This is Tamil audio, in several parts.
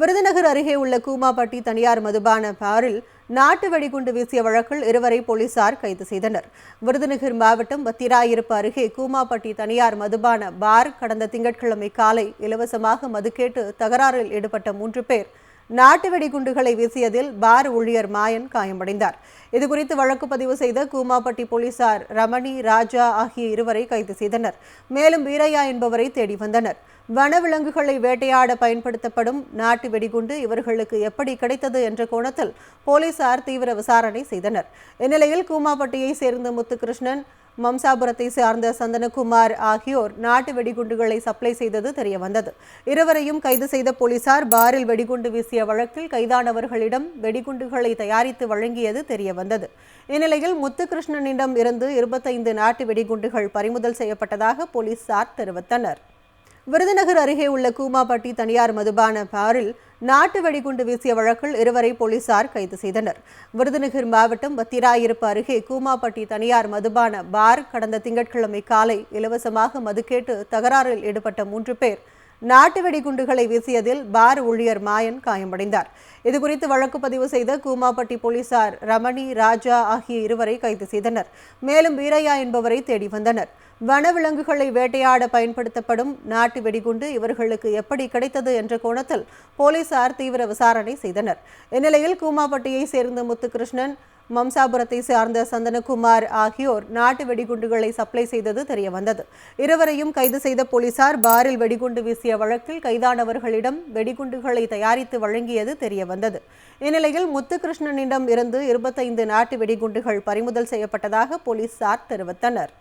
விருதுநகர் அருகே உள்ள கூமாப்பட்டி தனியார் மதுபான பாரில் நாட்டு வெடிகுண்டு வீசிய வழக்கில் இருவரை போலீசார் கைது செய்தனர். விருதுநகர் மாவட்டம் வத்திராயிருப்பு அருகே கூமாப்பட்டி தனியார் மதுபான பார் கடந்த திங்கட்கிழமை காலை இலவசமாக மது கேட்டு தகராறில் ஈடுபட்ட 3 பேர் நாட்டு வெடிகுண்டுகளை வீசியதில் பார் ஊழியர் மாயன் காயமடைந்தார். இதுகுறித்து வழக்கு பதிவு செய்த கூமாப்பட்டி போலீசார் ரமணி, ராஜா ஆகிய இருவரை கைது செய்தனர். மேலும் வீரையா என்பவரை தேடி வந்தனர். வனவிலங்குகளை வேட்டையாட பயன்படுத்தப்படும் நாட்டு வெடிகுண்டு இவர்களுக்கு எப்படி கிடைத்தது என்ற கோணத்தில் போலீசார் தீவிர விசாரணை செய்தனர். இந்நிலையில் கூமாப்பட்டியை சேர்ந்த முத்துகிருஷ்ணன், மம்சாபுரத்தை சார்ந்த சந்தனகுமார் ஆகியோர் நாட்டு வெடிகுண்டுகளை சப்ளை செய்தது தெரியவந்தது. இருவரையும் கைது செய்த போலீசார் பாரில் வெடிகுண்டு வீசிய வழக்கில் கைதானவர்களிடம் வெடிகுண்டுகளை தயாரித்து வழங்கியது தெரியவந்தது. இந்நிலையில் முத்துகிருஷ்ணனிடம் இருந்து 25 நாட்டு வெடிகுண்டுகள் பறிமுதல் செய்யப்பட்டதாக போலீசார் தெரிவித்தனர். விருதுநகர் அருகே உள்ள கூமாப்பட்டி தனியார் மதுபான பாரில் நாட்டு வெடிகுண்டு வீசிய வழக்கில் இருவரை போலீசார் கைது செய்தனர். விருதுநகர் மாவட்டம் வத்திராயிருப்பு அருகே கூமாப்பட்டி தனியார் மதுபான பார் கடந்த திங்கட்கிழமை காலை இலவசமாக மது கேட்டு தகராறில் ஈடுபட்ட 3 பேர் நாட்டு வெடிகுண்டுகளை வீசியதில் பார் ஊழியர் மாயன் காயமடைந்தார். இதுகுறித்து வழக்கு பதிவு செய்த கூமாப்பட்டி போலீசார் ரமணி, ராஜா ஆகிய இருவரை கைது செய்தனர். மேலும் வீரையா என்பவரை தேடி வந்தனர். வனவிலங்குகளை வேட்டையாட பயன்படுத்தப்படும் நாட்டு வெடிகுண்டு இவர்களுக்கு எப்படி கிடைத்தது என்ற கோணத்தில் போலீசார் தீவிர விசாரணை செய்தனர். இந்நிலையில் கூமாப்பட்டியை சேர்ந்த முத்துகிருஷ்ணன், மம்சாபுரத்தை சார்ந்த சந்தனகுமார் ஆகியோர் நாட்டு வெடிகுண்டுகளை சப்ளை செய்தது தெரியவந்தது. இருவரையும் கைது செய்த போலீசார் பாரில் வெடிகுண்டு வீசிய வழக்கில் கைதானவர்களிடம் வெடிகுண்டுகளை தயாரித்து வழங்கியது தெரியவந்தது. இந்நிலையில் முத்துகிருஷ்ணனிடம் இருந்து 25 நாட்டு வெடிகுண்டுகள் பறிமுதல் செய்யப்பட்டதாக போலீசார் தெரிவித்தனர்.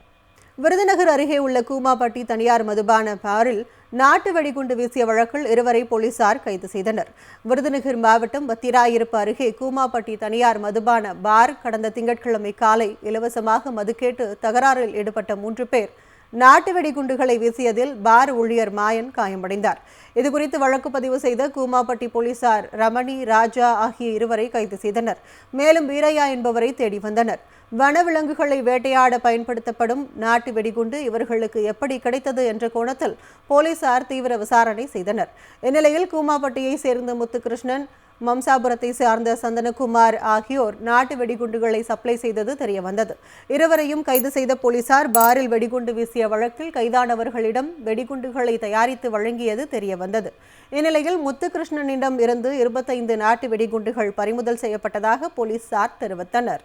விருதுநகர் அருகே உள்ள கூமாப்பட்டி தனியார் மதுபான பாரில் நாட்டு வெடிகுண்டு வீசிய வழக்கில் இருவரை போலீசார் கைது செய்தனர். விருதுநகர் மாவட்டம் வத்திராயிருப்பு அருகே கூமாப்பட்டி தனியார் மதுபான பார் கடந்த திங்கட்கிழமை காலை இலவசமாக மது கேட்டு தகராறில் ஈடுபட்ட 3 பேர் நாட்டு வெடிகுண்டுகளை வீசியதில் பார் ஊழியர் மாயன் காயமடைந்தார். இதுகுறித்து வழக்கு பதிவு செய்த கூமாப்பட்டி போலீசார் ரமணி, ராஜா ஆகிய இருவரை கைது செய்தனர். மேலும் வீரையா என்பவரை தேடி வந்தனர். வனவிலங்குகளை வேட்டையாட பயன்படுத்தப்படும் நாட்டு வெடிகுண்டு இவர்களுக்கு எப்படி கிடைத்தது என்ற கோணத்தில் போலீசார் தீவிர விசாரணை செய்தனர். இந்நிலையில் கூமாப்பட்டியை சேர்ந்த முத்துகிருஷ்ணன், மம்சாபுரத்தை சார்ந்த சந்தனகுமார் ஆகியோர் நாட்டு வெடிகுண்டுகளை சப்ளை செய்தது தெரியவந்தது. இருவரையும் கைது செய்த போலீசார் பாரில் வெடிகுண்டு வீசிய வழக்கில் கைதானவர்களிடம் வெடிகுண்டுகளை தயாரித்து வழங்கியது தெரியவந்தது. இந்நிலையில் முத்துகிருஷ்ணனிடம் இருந்து 25 நாட்டு வெடிகுண்டுகள் பறிமுதல் செய்யப்பட்டதாக போலீசார் தெரிவித்தனர்.